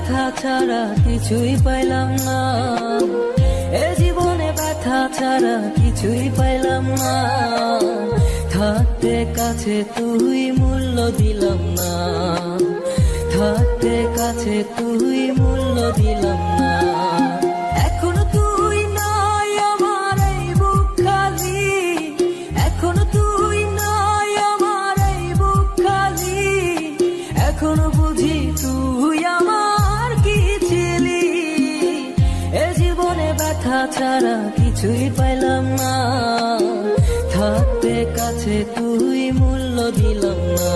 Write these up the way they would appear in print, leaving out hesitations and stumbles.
ব্যথা ছাড়া কিছুই পাইলাম না, এ জীবনে ব্যথা ছাড়া কিছুই পাইলাম না। থাকতে কাছে তুই মূল্য দিলাম না, থাকতে কাছে তুই মূল্য দিলাম না। এখনো তুই নাই আমার এই বুক খালি, এখনো তুই নাই আমার এই বুক খালি। এখনো বুঝি তুই আমার কি ছিলি, এ জীবনে ব্যথা ছাড়া কিছুই পাইলাম না। থাকতে কাছে তুই মূল্য দিলাম না,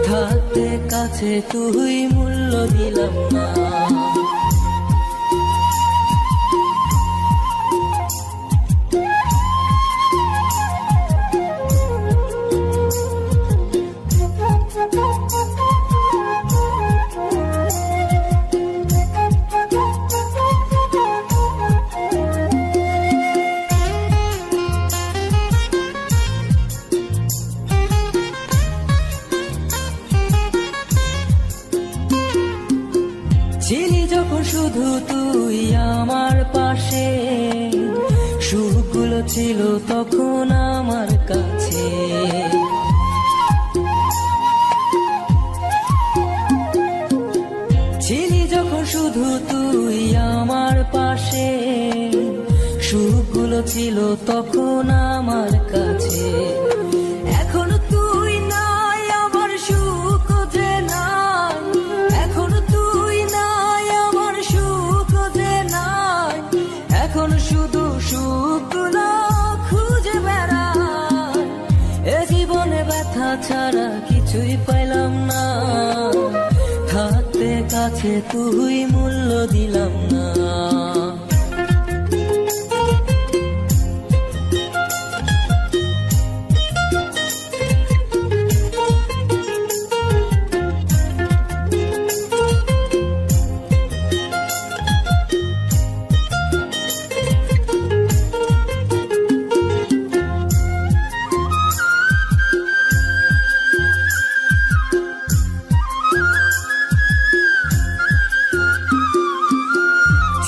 থাকতে কাছে তুই মূল্য দিলাম না। ছিলি যখন শুধু তুই আমার পাশে, সুখগুলো ছিল তখন আমার কাছে। ছিলি যখন শুধু তুই আমার পাশে, সুখগুলো ছিল তখন আমার কাছে। এখনো তুই নাই আমার সুখ যে নাই, এখনো তুই নাই আমার সুখ যে নাই। এখন শুধু সুখগুলো খুঁজে বেড়াই, এ জীবনে ব্যথা ছাড়া কিছুই পাইলাম না। থাকতে কাছে তুই মূল্য দিলাম না।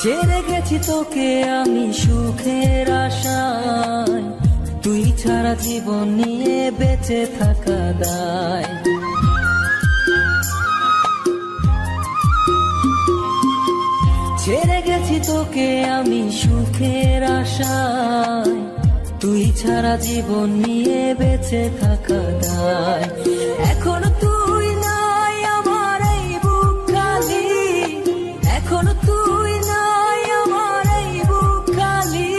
ছেড়ে গেছি তোকে আমি সুখের আশায়, তুই ছাড়া জীবন নিয়ে বেঁচে থাকা দায়। ছেড়ে গেছি তোকে আমি সুখের আশায়, তুই ছাড়া জীবন নিয়ে বেঁচে থাকা দায়। এখনো তুই নাই আমার এই বুক খালি, এখনো তুই নাই আমার এই বুক খালি।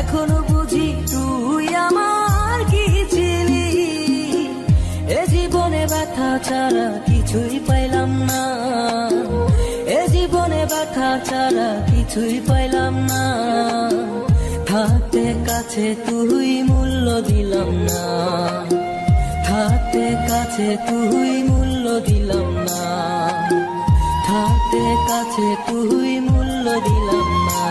এখনো বুঝি তুই আমার কি ছিলি, এ জীবনে ব্যথা ছাড়া কিছুই পাইলাম না, এ জীবনে ব্যথা ছাড়া কিছুই পাইলাম না। থাকতে কাছে তুই মূল্য দিলাম না, থাকতে কাছে তুই মূল্য দিলাম না, থাকতে কাছে তুই মূল্য দিলাম না।